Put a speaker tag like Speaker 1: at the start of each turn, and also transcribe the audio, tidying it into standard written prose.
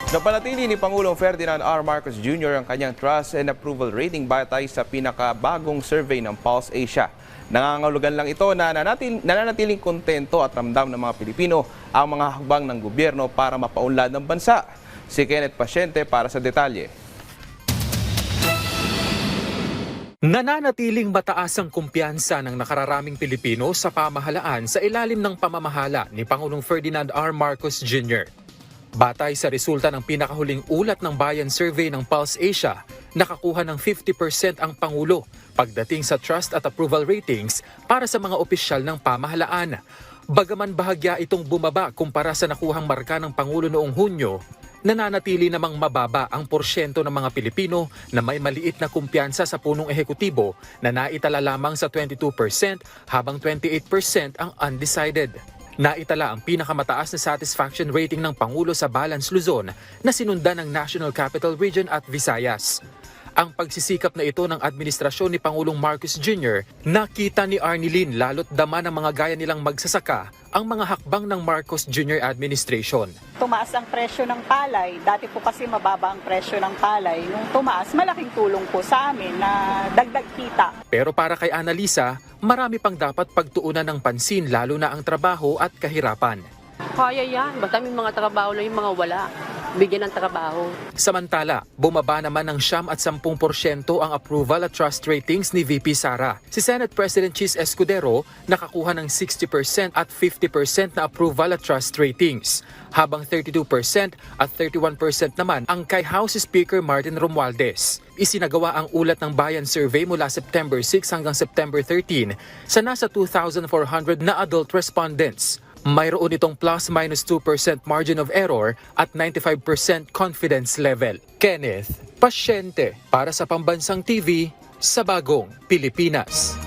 Speaker 1: Napanatili ni Pangulong Ferdinand R. Marcos Jr. ang kanyang trust and approval rating batay sa pinakabagong survey ng Pulse Asia. Nangangahulugan lang ito na nananatiling kontento at ramdam ng mga Pilipino ang mga hakbang ng gobyerno para mapaunlad ng bansa. Si Kenneth Pasyente para sa detalye.
Speaker 2: Nananatiling mataas ang kumpiyansa ng nakararaming Pilipino sa pamahalaan sa ilalim ng pamamahala ni Pangulong Ferdinand R. Marcos Jr. Batay sa resulta ng pinakahuling ulat ng Bayan Survey ng Pulse Asia, nakakuha ng 50% ang Pangulo pagdating sa trust at approval ratings para sa mga opisyal ng pamahalaan. Bagaman bahagya itong bumaba kumpara sa nakuhang marka ng Pangulo noong Hunyo, nananatili namang mababa ang porsyento ng mga Pilipino na may maliit na kumpiyansa sa punong ehekutibo na naitala lamang sa 22% habang 28% ang undecided. Naitala ang pinakamataas na satisfaction rating ng Pangulo sa Balance Luzon na sinundan ng National Capital Region at Visayas. Ang pagsisikap na ito ng administrasyon ni Pangulong Marcos Jr. nakita ni Arnilin lalo't dama ng mga gaya nilang magsasaka ang mga hakbang ng Marcos Jr. administration.
Speaker 3: Tumaas ang presyo ng palay. Dati po kasi mababa ang presyo ng palay. Nung tumaas, malaking tulong po sa amin na dagdag kita.
Speaker 2: Pero para kay Annalisa, marami pang dapat pagtuunan ng pansin lalo na ang trabaho at kahirapan.
Speaker 4: Kaya yan. Basta may mga trabaho lang yung mga wala. Bigyan ng trabaho.
Speaker 2: Samantala, bumaba naman ng 9% at 10% ang approval at trust ratings ni VP Sara. Si Senate President Chis Escudero nakakuha ng 60% at 50% na approval at trust ratings, habang 32% at 31% naman ang kay House Speaker Martin Romualdez. Isinagawa ang ulat ng Bayan Survey mula September 6 hanggang September 13 sa nasa 2,400 na adult respondents. Mayroon itong plus-minus 2% margin of error at 95% confidence level. Kenneth Pasyente para sa Pambansang TV sa Bagong Pilipinas.